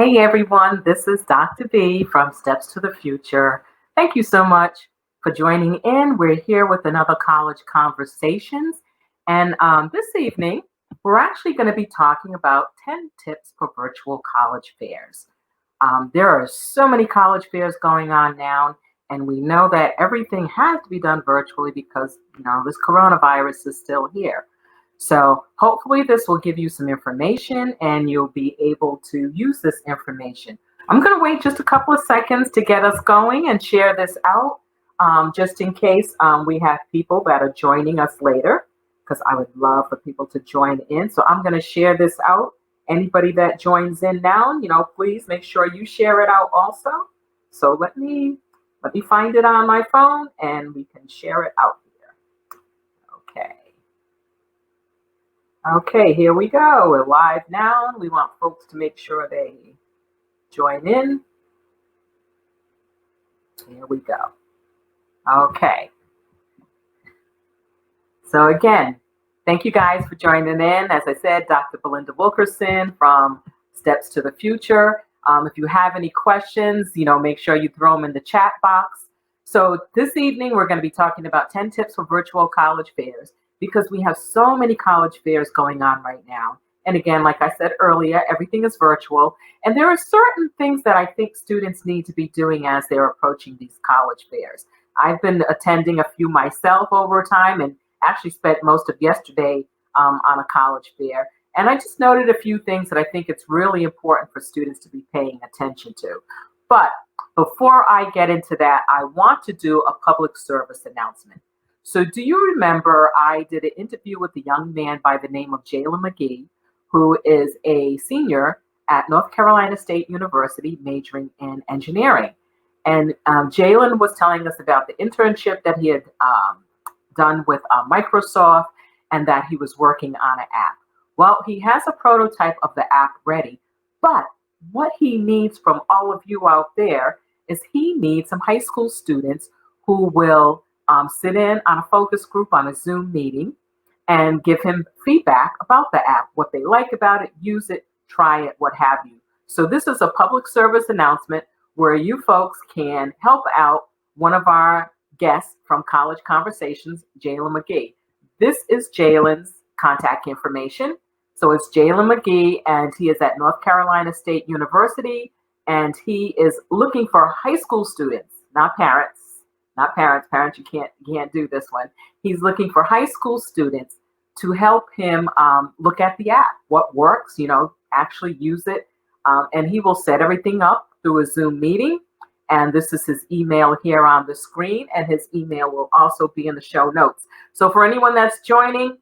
Hey everyone, this is Dr. V from Steps to the Future. Thank you so much for joining in. We're here with another College Conversations. And this evening, we're actually going to be talking about 10 tips for virtual college fairs. There are so many college fairs going on now, and we know that everything has to be done virtually because, this coronavirus is still here. So hopefully this will give you some information and you'll be able to use this information. I'm going to wait just a couple of seconds to get us going and share this out, just in case we have people that are joining us later, because I would love for people to join in. So I'm going to share this out. Anybody that joins in now, please make sure you share it out also. So let me find it on my phone and we can share it out here. Okay. Okay, here we go. We're live now. We want folks to make sure they join in. Here we go. Okay. So again, thank you guys for joining in. As I said, Dr. Belinda Wilkerson from Steps to the Future. If you have any questions, make sure you throw them in the chat box. So this evening, we're going to be talking about 10 tips for virtual college fairs, because we have so many college fairs going on right now. And again, like I said earlier, everything is virtual. And there are certain things that I think students need to be doing as they're approaching these college fairs. I've been attending a few myself over time and actually spent most of yesterday on a college fair. And I just noted a few things that I think it's really important for students to be paying attention to. But before I get into that, I want to do a public service announcement. So do you remember I did an interview with a young man by the name of Jalen McGee, who is a senior at North Carolina State University majoring in engineering. And Jalen was telling us about the internship that he had done with Microsoft and that he was working on an app. Well, he has a prototype of the app ready, but what he needs from all of you out there is he needs some high school students who will sit in on a focus group on a Zoom meeting and give him feedback about the app, what they like about it, use it, try it, what have you. So this is a public service announcement where you folks can help out one of our guests from College Conversations, Jalen McGee. This is Jalen's contact information. So it's Jalen McGee, and he is at North Carolina State University, and he is looking for high school students, not parents. Not parents. Parents, you can't do this one. He's looking for high school students to help him look at the app, what works, actually use it. And he will set everything up through a Zoom meeting. And this is his email here on the screen. And his email will also be in the show notes. So for anyone that's joining,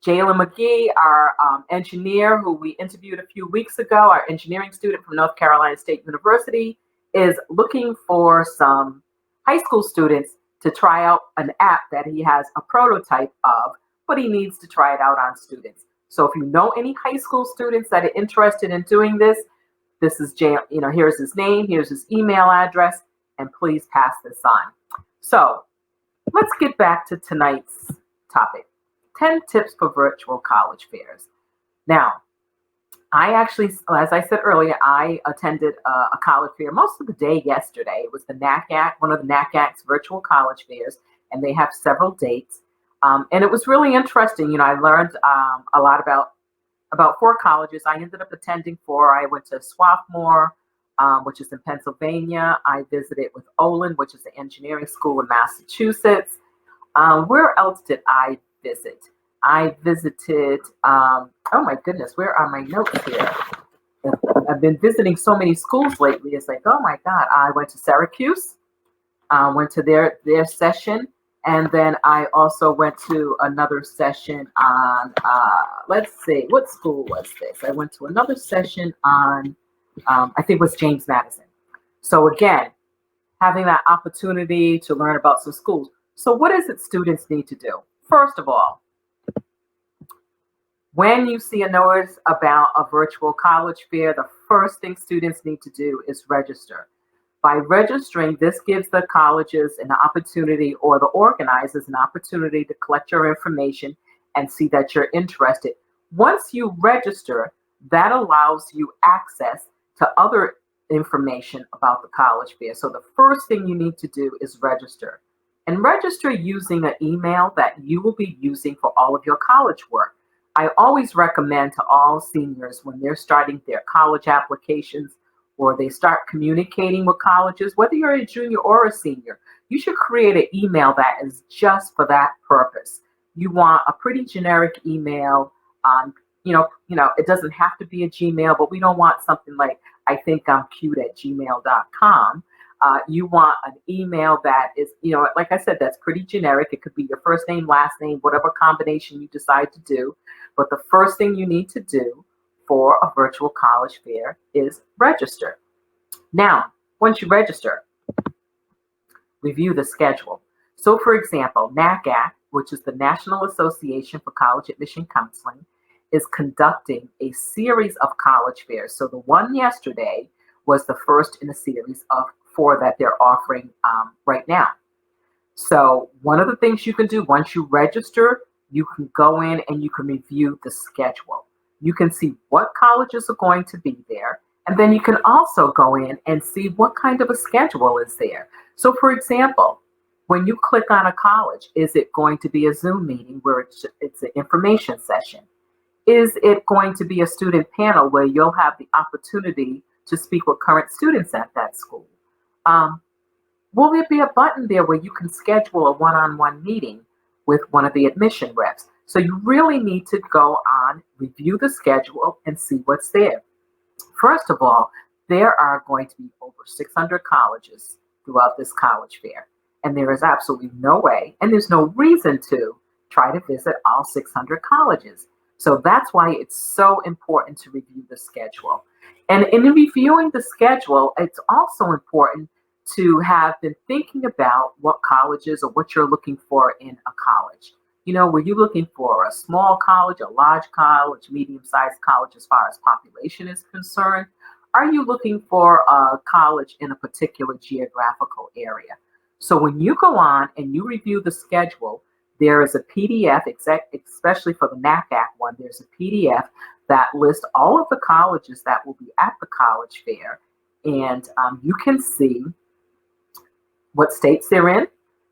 Jalen McGee, our engineer who we interviewed a few weeks ago, our engineering student from North Carolina State University, is looking for some high school students to try out an app that he has a prototype of, but he needs to try it out on students. So if you know any high school students that are interested in doing this, this is here's his name, here's his email address, and please pass this on. So let's get back to tonight's topic, 10 tips for virtual college fairs. Now, I actually, as I said earlier, I attended a college fair most of the day yesterday. It was the NACAC, one of the NACAC's virtual college fairs, and they have several dates. And it was really interesting. I learned a lot about 4 colleges. I ended up attending 4. I went to Swarthmore, which is in Pennsylvania. I visited with Olin, which is the engineering school in Massachusetts. Where else did I visit? I visited, oh my goodness, where are my notes here? I've been visiting so many schools lately. It's like, oh my God. I went to Syracuse, went to their session. And then I also went to another session on, let's see, what school was this? I went to another session on, I think it was James Madison. So again, having that opportunity to learn about some schools. So what is it students need to do? First of all, when you see a notice about a virtual college fair, the first thing students need to do is register. By registering, this gives the colleges an opportunity, or the organizers an opportunity, to collect your information and see that you're interested. Once you register, that allows you access to other information about the college fair. So the first thing you need to do is register. And register using an email that you will be using for all of your college work. I always recommend to all seniors when they're starting their college applications or they start communicating with colleges, whether you're a junior or a senior, you should create an email that is just for that purpose. You want a pretty generic email. It doesn't have to be a Gmail, but we don't want something like I think I'm cute at gmail.com. You want an email that is, like I said, that's pretty generic. It could be your first name, last name, whatever combination you decide to do. But the first thing you need to do for a virtual college fair is register. Now, once you register, review the schedule. So, for example, NACAC, which is the National Association for College Admission Counseling, is conducting a series of college fairs. So the one yesterday was the first in a series of 4 that they're offering right now. So one of the things you can do once you register, you can go in and you can review the schedule. You can see what colleges are going to be there. And then you can also go in and see what kind of a schedule is there. So for example, when you click on a college, is it going to be a Zoom meeting where it's an information session? Is it going to be a student panel where you'll have the opportunity to speak with current students at that school? Will there be a button there where you can schedule a one-on-one meeting with one of the admission reps? So you really need to go on, review the schedule, and see what's there. First of all, there are going to be over 600 colleges throughout this college fair. And there is absolutely no way, and there's no reason to try to visit all 600 colleges. So that's why it's so important to review the schedule. And in reviewing the schedule, it's also important to have been thinking about what colleges or what you're looking for in a college. Were you looking for a small college, a large college, medium-sized college as far as population is concerned? Are you looking for a college in a particular geographical area? So when you go on and you review the schedule, there is a PDF, especially for the NACAC one, there's a PDF that lists all of the colleges that will be at the college fair. And you can see what states they're in.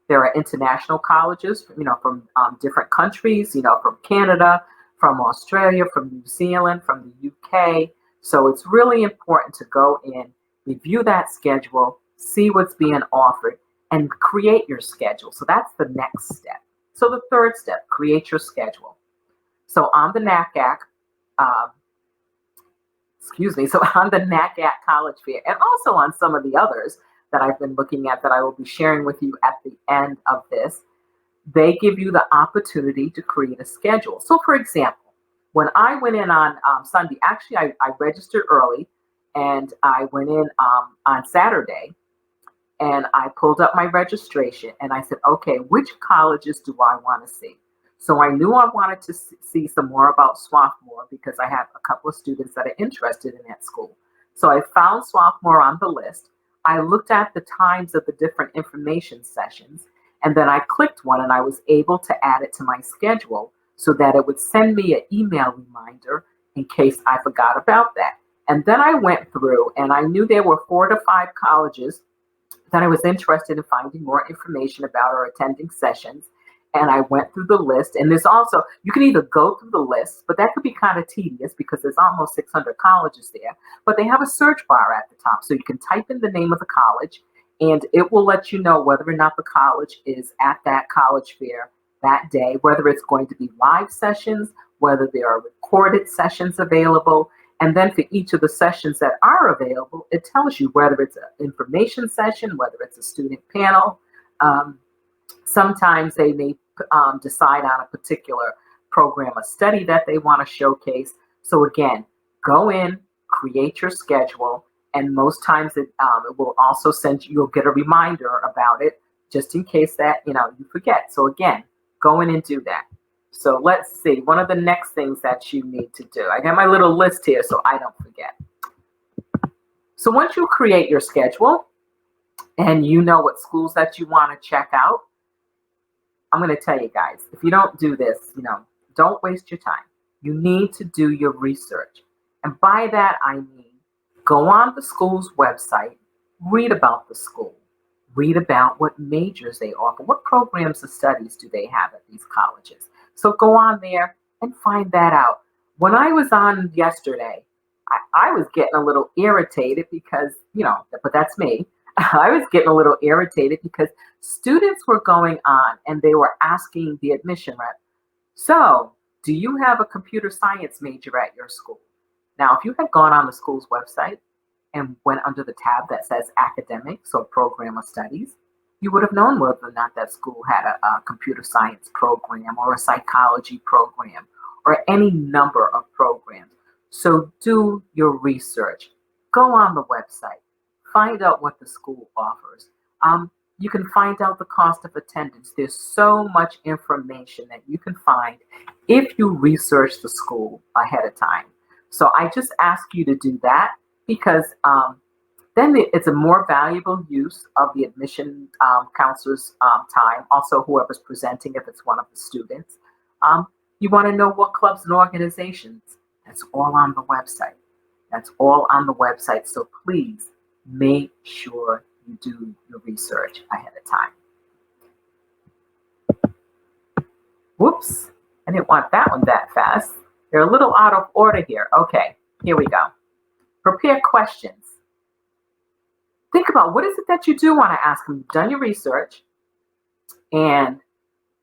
There are international colleges, from different countries, from Canada, from Australia, from New Zealand, from the UK. So it's really important to go in, review that schedule, see what's being offered, and create your schedule. So that's the next step. So the third step, create your schedule. So on the NACAC, on the NACAC College Fair, and also on some of the others that I've been looking at that I will be sharing with you at the end of this, they give you the opportunity to create a schedule. So for example, when I went in on Sunday, actually I registered early, and I went in on Saturday, and I pulled up my registration and I said, okay, which colleges do I want to see? So I knew I wanted to see some more about Swarthmore because I have a couple of students that are interested in that school. So I found Swarthmore on the list. I looked at the times of the different information sessions, and then I clicked one and I was able to add it to my schedule so that it would send me an email reminder in case I forgot about that. And then I went through and I knew there were 4 to 5 colleges that I was interested in finding more information about or attending sessions. And I went through the list. And there's also, you can either go through the list, but that could be kind of tedious because there's almost 600 colleges there. But they have a search bar at the top. So you can type in the name of the college and it will let you know whether or not the college is at that college fair that day, whether it's going to be live sessions, whether there are recorded sessions available. And then for each of the sessions that are available, it tells you whether it's an information session, whether it's a student panel. Sometimes they may decide on a particular program or study that they want to showcase. So again, go in, create your schedule, and most times it will also send you, you'll get a reminder about it just in case that, you forget. So again, go in and do that. So let's see, one of the next things that you need to do. I got my little list here so I don't forget. So once you create your schedule and you know what schools that you want to check out, I'm going to tell you guys, if you don't do this, don't waste your time. You need to do your research. And by that, I mean, Go on the school's website, read about the school, read about what majors they offer, what programs of studies do they have at these colleges. So go on there and find that out. When I was on yesterday, I was getting a little irritated because, but that's me. I was getting a little irritated because students were going on and they were asking the admission rep, so do you have a computer science major at your school? Now, if you had gone on the school's website and went under the tab that says academics or program of studies, you would have known whether or not that school had a computer science program or a psychology program or any number of programs. So do your research. Go on the website. Find out what the school offers. You can find out the cost of attendance. There's so much information that you can find if you research the school ahead of time. So I just ask you to do that because then it's a more valuable use of the admission counselor's time. Also, whoever's presenting, if it's one of the students. You want to know what clubs and organizations. That's all on the website. That's all on the website. So please make sure you do your research ahead of time. Whoops, I didn't want that one that fast. They're a little out of order here. Okay, here we go. Prepare questions. Think about what is it that you do want to ask them. You've done your research and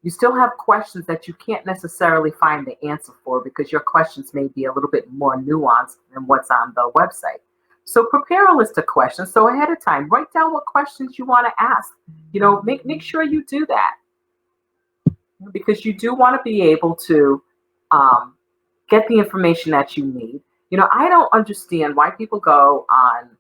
you still have questions that you can't necessarily find the answer for because your questions may be a little bit more nuanced than what's on the website. So prepare a list of questions. So ahead of time, write down what questions you want to ask. Make sure you do that because you do want to be able to get the information that you need. I don't understand why people go on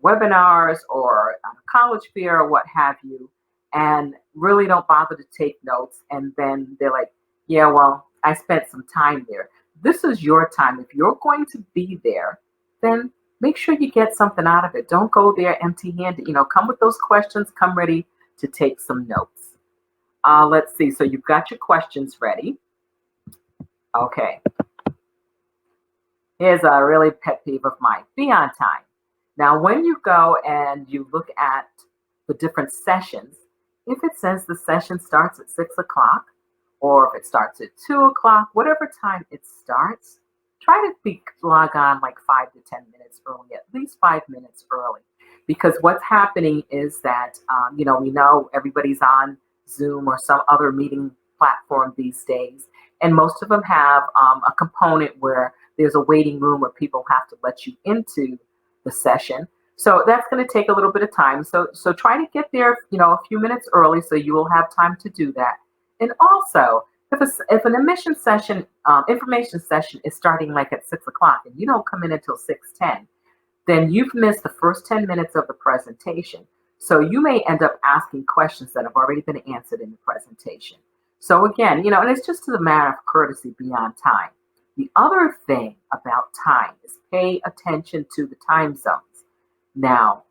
webinars or on a college fair or what have you and really don't bother to take notes. And then they're like, yeah, well, I spent some time there. This is your time. If you're going to be there, then make sure you get something out of it. Don't go there empty-handed. Come with those questions. Come ready to take some notes. Let's see. So you've got your questions ready. Okay. Here's a really pet peeve of mine. Be on time. Now, when you go and you look at the different sessions, if it says the session starts at 6 o'clock, or if it starts at 2 o'clock, whatever time it starts, try to log on like 5 to 10 minutes early, at least 5 minutes early. Because what's happening is that, we know everybody's on Zoom or some other meeting platform these days. And most of them have a component where there's a waiting room where people have to let you into the session. So that's going to take a little bit of time. So try to get there, a few minutes early so you will have time to do that. And also, if an admission session, information session is starting like at 6 o'clock and you don't come in until 6:10, then you've missed the first 10 minutes of the presentation. So you may end up asking questions that have already been answered in the presentation. So again, and it's just a matter of courtesy, be on time. The other thing about time is pay attention to the time zones. Now,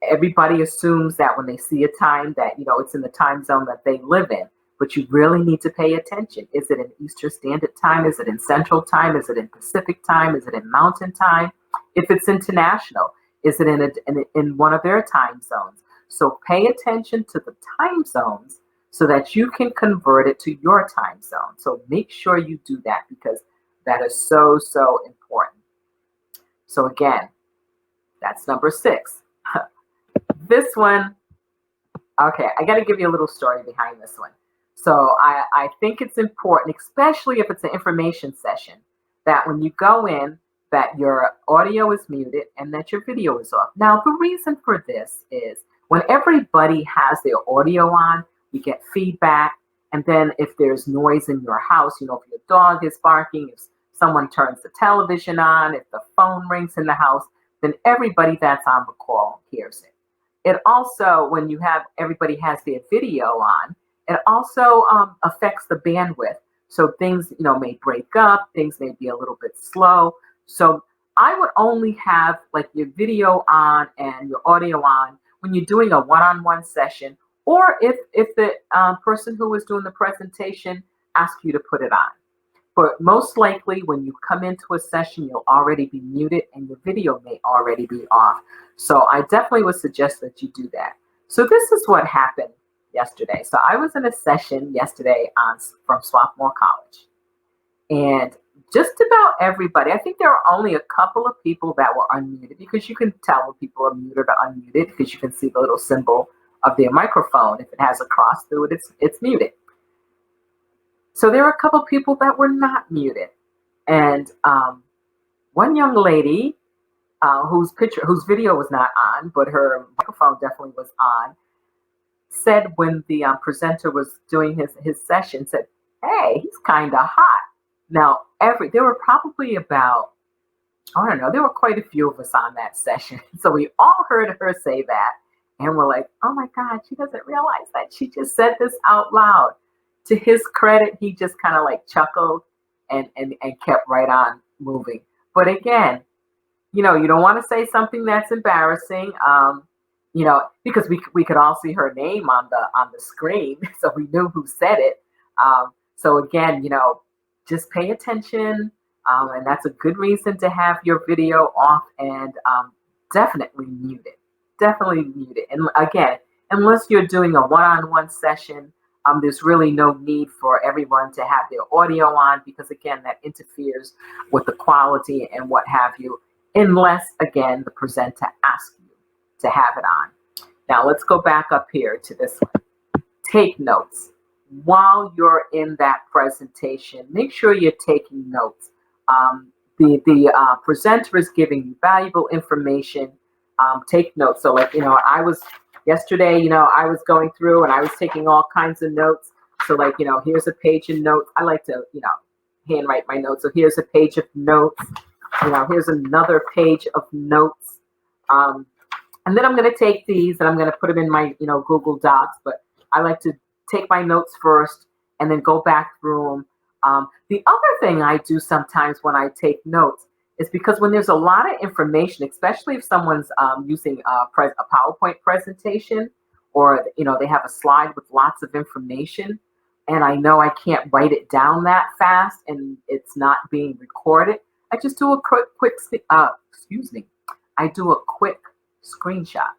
everybody assumes that when they see a time that, it's in the time zone that they live in, but you really need to pay attention. Is it in Eastern Standard Time? Is it in Central Time? Is it in Pacific Time? Is it in Mountain Time? If it's international, is it in one of their time zones? So pay attention to the time zones so that you can convert it to your time zone. So make sure you do that because that is so, so important. So again, that's number 6. This one, okay, I got to give you a little story behind this one. So I think it's important, especially if it's an information session, that when you go in, that your audio is muted and that your video is off. Now, the reason for this is when everybody has their audio on, you get feedback. And then if there's noise in your house, if your dog is barking, if someone turns the television on, if the phone rings in the house, then everybody that's on the call hears it. It also, when you have everybody has their video on, it also affects the bandwidth. So things, may break up, things may be a little bit slow. So I would only have like your video on and your audio on when you're doing a one-on-one session, or if the person who was doing the presentation asks you to put it on. But most likely when you come into a session, you'll already be muted and your video may already be off. So I definitely would suggest that you do that. So this is what happened yesterday. So I was in a session yesterday from Swarthmore College. And just about everybody, I think there are only a couple of people that were unmuted, because you can tell when people are muted or unmuted because you can see the little symbol of their microphone. If it has a cross through it, it's muted. So there were a couple of people that were not muted. And one young lady whose video was not on, but her microphone definitely was on, said when the presenter was doing his session, said, "Hey, he's kind of hot." Now, there were probably about, I don't know, there were quite a few of us on that session. So we all heard her say that. And we're like, oh my God, she doesn't realize that she just said this out loud. To his credit, he just kind of like chuckled and kept right on moving. But again, you don't want to say something that's embarrassing, because we could all see her name on the screen. So we knew who said it. So again, just pay attention, and that's a good reason to have your video off and definitely mute it. Definitely mute it. And again, unless you're doing a one-on-one session, there's really no need for everyone to have their audio on, because again, that interferes with the quality and what have you, unless again, the presenter asks you to have it on. Now let's go back up here to this one. Take notes. While you're in that presentation, make sure you're taking notes. The presenter is giving you valuable information. Take notes. So like, yesterday, I was going through and I was taking all kinds of notes. So like, here's a page of notes. I like to, handwrite my notes. So here's a page of notes. Here's another page of notes. And then I'm going to take these and I'm going to put them in my, Google Docs. But I like to take my notes first and then go back through them. The other thing I do sometimes when I take notes is because when there's a lot of information, especially if someone's using a PowerPoint presentation, or they have a slide with lots of information, and I know I can't write it down that fast and it's not being recorded, I just do a quick I do a quick screenshot.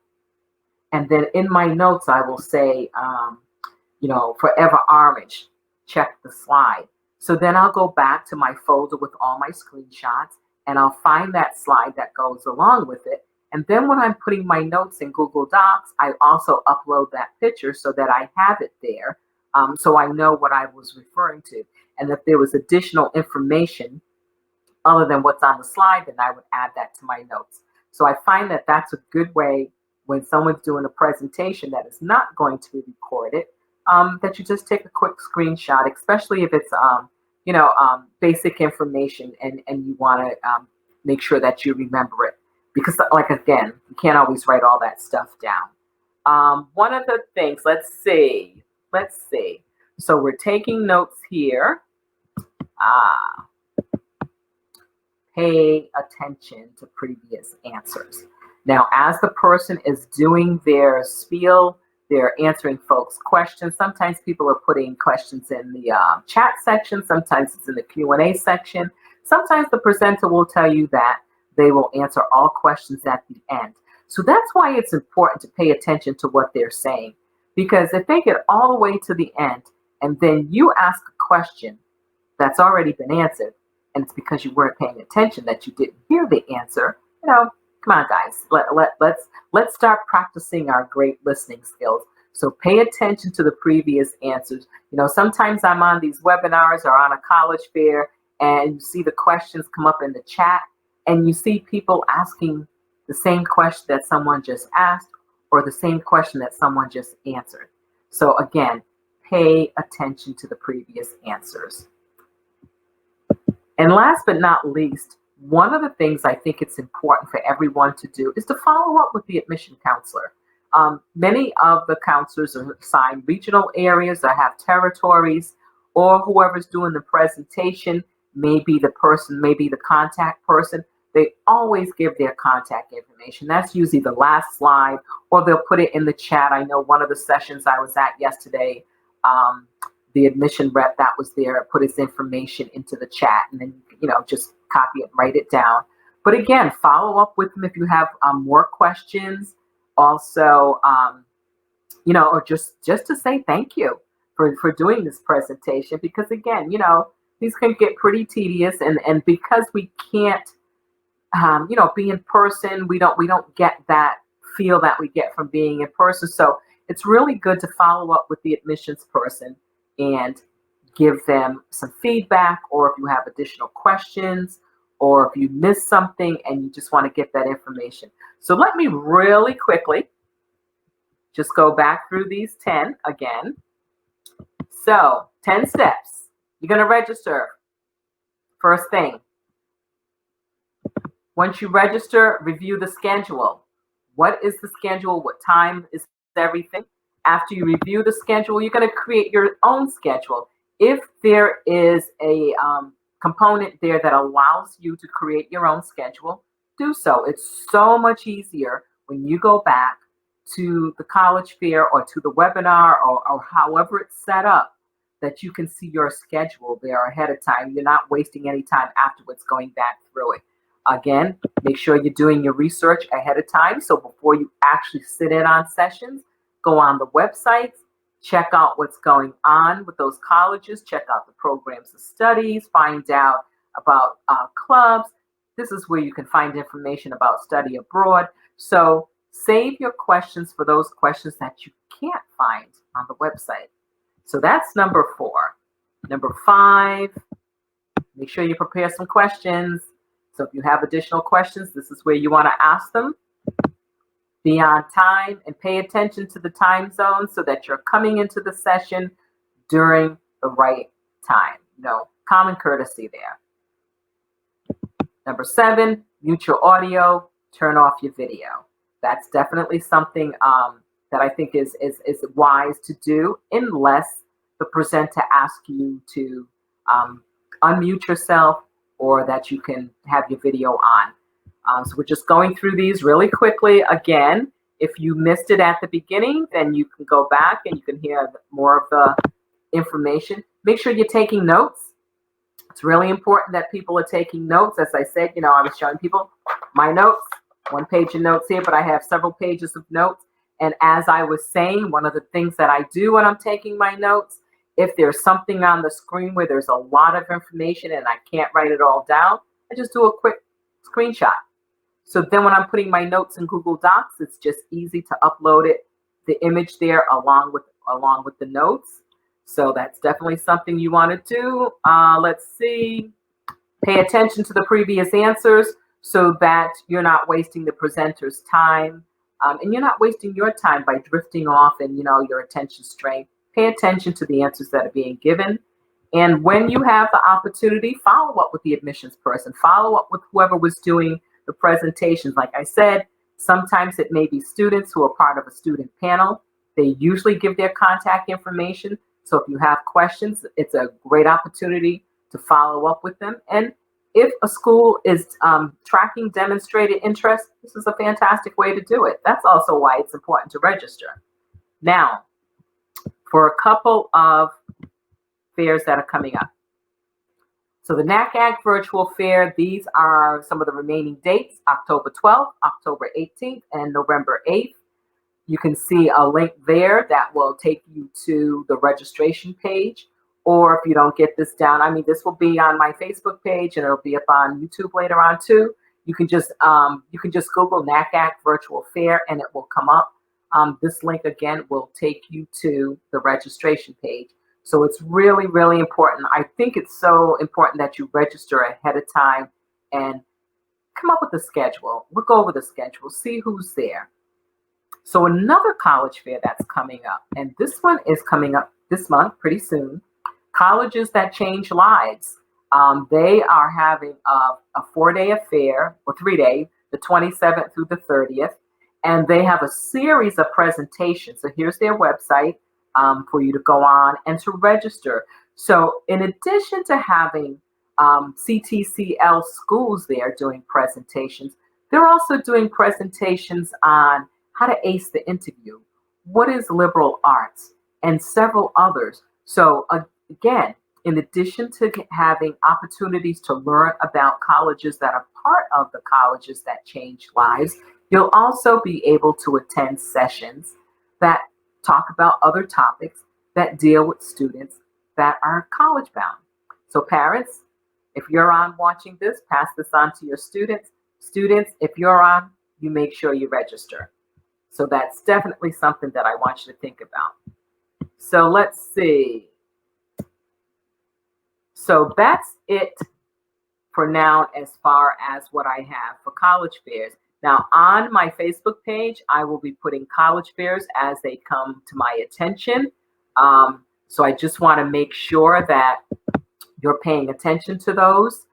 And then in my notes, I will say, forever orange, check the slide. So then I'll go back to my folder with all my screenshots and I'll find that slide that goes along with it. And then when I'm putting my notes in Google Docs, I also upload that picture so that I have it there. So I know what I was referring to. And if there was additional information other than what's on the slide, then I would add that to my notes. So I find that that's a good way when someone's doing a presentation that is not going to be recorded, that you just take a quick screenshot, especially if it's, basic information and you want to make sure that you remember it. Because like, again, you can't always write all that stuff down. One of the things, let's see. So we're taking notes here. Pay attention to previous answers. Now, as the person is doing their spiel, they're answering folks' questions. Sometimes people are putting questions in the chat section. Sometimes it's in the Q&A section. Sometimes the presenter will tell you that they will answer all questions at the end. So that's why it's important to pay attention to what they're saying. Because if they get all the way to the end and then you ask a question that's already been answered, and it's because you weren't paying attention that you didn't hear the answer, come on, guys. Let's start practicing our great listening skills. So pay attention to the previous answers. Sometimes I'm on these webinars or on a college fair, and you see the questions come up in the chat, and you see people asking the same question that someone just asked or the same question that someone just answered. So again, pay attention to the previous answers. And last but not least, one of the things I think it's important for everyone to do is to follow up with the admission counselor. Many of the counselors are assigned regional areas or have territories, or whoever's doing the presentation may be the contact person. They always give their contact information. That's usually the last slide, or they'll put it in the chat. I know one of the sessions I was at yesterday, the admission rep that was there put his information into the chat, and then, just copy it, write it down. But again, follow up with them if you have more questions. Also, or just to say thank you for doing this presentation, because again, these can get pretty tedious, and because we can't, be in person, we don't get that feel that we get from being in person. So it's really good to follow up with the admissions person and give them some feedback, or if you have additional questions, or if you missed something and you just want to get that information. So let me really quickly just go back through these 10 again. So 10 steps. You're going to register. First thing, once you register, review the schedule. What is the schedule? What time is everything? After you review the schedule, you're going to create your own schedule. If there is a component there that allows you to create your own schedule, do so. It's so much easier when you go back to the college fair or to the webinar or however it's set up, that you can see your schedule there ahead of time. You're not wasting any time afterwards going back through it. Again, make sure you're doing your research ahead of time. So before you actually sit in on sessions, go on the websites, check out what's going on with those colleges, check out the programs of studies, find out about clubs. This is where you can find information about study abroad. So save your questions for those questions that you can't find on the website. So that's number 4. Number 5, make sure you prepare some questions. So if you have additional questions, this is where you want to ask them. Be on time and pay attention to the time zone so that you're coming into the session during the right time. Common courtesy there. Number 7, mute your audio, turn off your video. That's definitely something that I think is wise to do, unless the presenter asks you to unmute yourself, or that you can have your video on. So we're just going through these really quickly. Again, if you missed it at the beginning, then you can go back and you can hear more of the information. Make sure you're taking notes. It's really important that people are taking notes. As I said, I was showing people my notes, 1 page of notes here, but I have several pages of notes. And as I was saying, one of the things that I do when I'm taking my notes, if there's something on the screen where there's a lot of information and I can't write it all down, I just do a quick screenshot. So then when I'm putting my notes in Google Docs, it's just easy to upload it, the image there along with the notes. So that's definitely something you want to do. Let's see. Pay attention to the previous answers so that you're not wasting the presenter's time, and you're not wasting your time by drifting off and your attention strain. Pay attention to the answers that are being given. And when you have the opportunity, follow up with the admissions person. Follow up with whoever was doing the presentations. Like I said, sometimes it may be students who are part of a student panel. They usually give their contact information. So if you have questions, it's a great opportunity to follow up with them. And if a school is tracking demonstrated interest, this is a fantastic way to do it. That's also why it's important to register. Now, for a couple of fairs that are coming up. So the NACAC Virtual Fair, these are some of the remaining dates: October 12th, October 18th, and November 8th. You can see a link there that will take you to the registration page. Or if you don't get this down, this will be on my Facebook page and it'll be up on YouTube later on too. You can just Google NACAC Virtual Fair and it will come up. This link again will take you to the registration page. So it's really, really important. I think it's so important that you register ahead of time and come up with a schedule. Look over the schedule, see who's there. So another college fair that's coming up, and this one is coming up this month, pretty soon. Colleges That Change Lives. They are having a 4-day affair, or 3-day, the 27th through the 30th. And they have a series of presentations. So here's their website for you to go on and to register. So in addition to having CTCL schools there doing presentations, they're also doing presentations on how to ace the interview, what is liberal arts, and several others. So again, in addition to having opportunities to learn about colleges that are part of the colleges that change lives, you'll also be able to attend sessions that talk about other topics that deal with students that are college bound. So parents, if you're on watching this, pass this on to your students. Students, if you're on, you make sure you register. So that's definitely something that I want you to think about. So let's see. So that's it for now as far as what I have for college fairs. Now on my Facebook page, I will be putting college fairs as they come to my attention. So I just want to make sure that you're paying attention to those.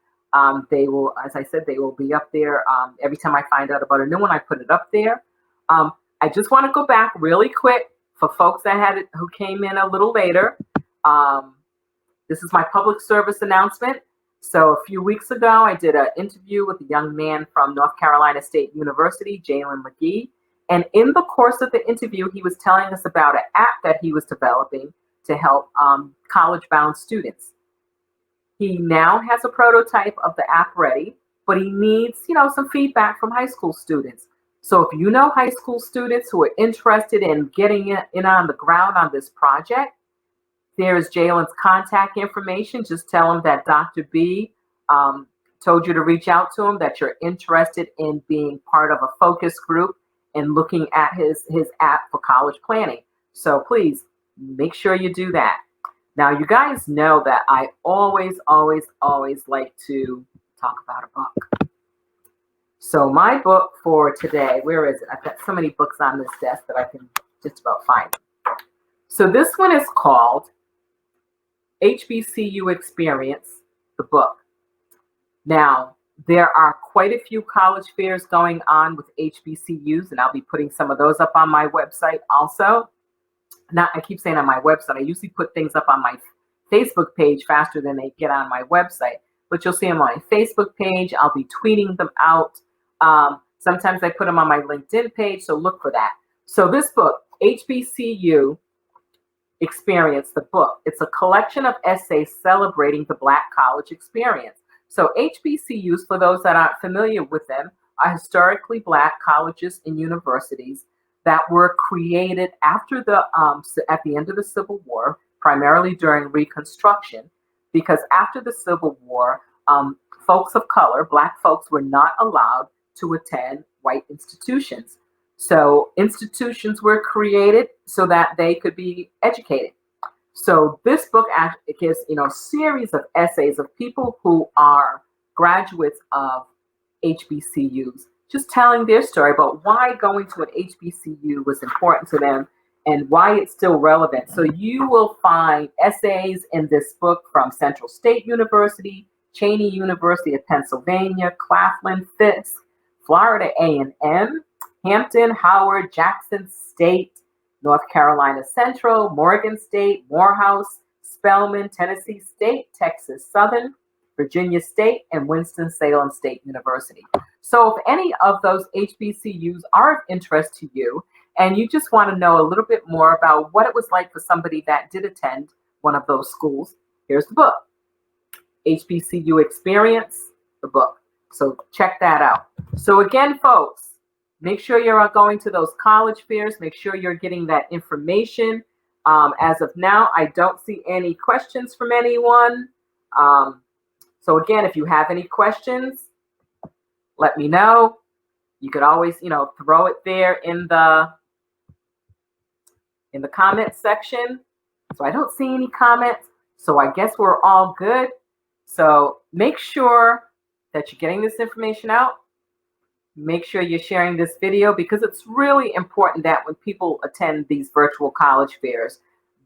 They will, as I said, they will be up there. Every time I find out about a new one, I put it up there. I just want to go back really quick for folks that had it, who came in a little later. This is my public service announcement. So a few weeks ago, I did an interview with a young man from North Carolina State University, Jalen McGee. And in the course of the interview, he was telling us about an app that he was developing to help college-bound students. He now has a prototype of the app ready, but he needs, some feedback from high school students. So if you know high school students who are interested in getting in on the ground on this project, there's Jalen's contact information. Just tell him that Dr. B told you to reach out to him, that you're interested in being part of a focus group and looking at his app for college planning. So please make sure you do that. Now, you guys know that I always like to talk about a book. So my book for today, where is it? I've got so many books on this desk that I can just about find them. So this one is called HBCU Experience, the book. Now, there are quite a few college fairs going on with HBCUs, and I'll be putting some of those up on my website also. I keep saying on my website, I usually put things up on my Facebook page faster than they get on my website, but you'll see them on my Facebook page. I'll be tweeting them out. Sometimes I put them on my LinkedIn page, so look for that. So this book, HBCU Experience, the book, it's a collection of essays celebrating the Black college experience. So HBCUs, for those that aren't familiar with them, are historically Black colleges and universities that were created after at the end of the Civil War, primarily during Reconstruction, because after the Civil War, folks of color, Black folks, were not allowed to attend white institutions. So institutions were created so that they could be educated. So this book actually gives, a series of essays of people who are graduates of HBCUs, just telling their story about why going to an HBCU was important to them and why it's still relevant. So you will find essays in this book from Central State University, Cheney University of Pennsylvania, Claflin, Fisk, Florida A&M, Hampton, Howard, Jackson State, North Carolina Central, Morgan State, Morehouse, Spelman, Tennessee State, Texas Southern, Virginia State, and Winston-Salem State University. So if any of those HBCUs are of interest to you, and you just want to know a little bit more about what it was like for somebody that did attend one of those schools, here's the book, HBCU Experience, the book. So check that out. So again, folks, make sure you're going to those college fairs. Make sure you're getting that information. As of now, I don't see any questions from anyone. So again, if you have any questions, let me know. You could always, throw it there in the comment section. So I don't see any comments. So I guess we're all good. So make sure that you're getting this information out. Make sure you're sharing this video, because it's really important that when people attend these virtual college fairs,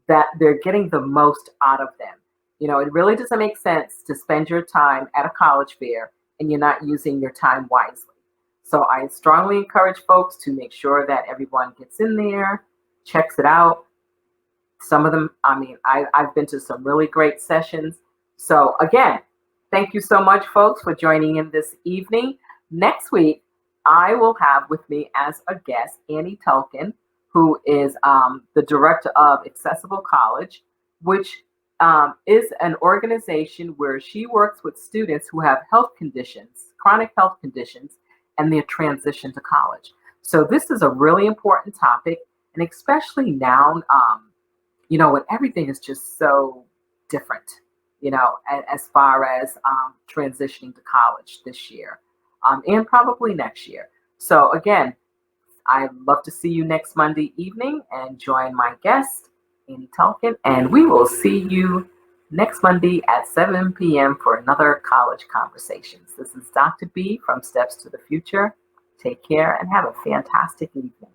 that they're getting the most out of them. It really doesn't make sense to spend your time at a college fair and you're not using your time wisely. So I strongly encourage folks to make sure that everyone gets in there, checks it out. Some of them, I've been to some really great sessions. So again, thank you so much, folks, for joining in this evening. Next week, I will have with me as a guest Annie Tolkien, who is the director of Accessible College. which is an organization where she works with students who have health conditions, chronic health conditions, and their transition to college. So this is a really important topic, and especially now, when everything is just so different, as far as transitioning to college this year, and probably next year. So again, I'd love to see you next Monday evening and join my guest, Annie Tolkien, and we will see you next Monday at 7 p.m. for another College Conversations. This is Dr. B from Steps to the Future. Take care and have a fantastic evening.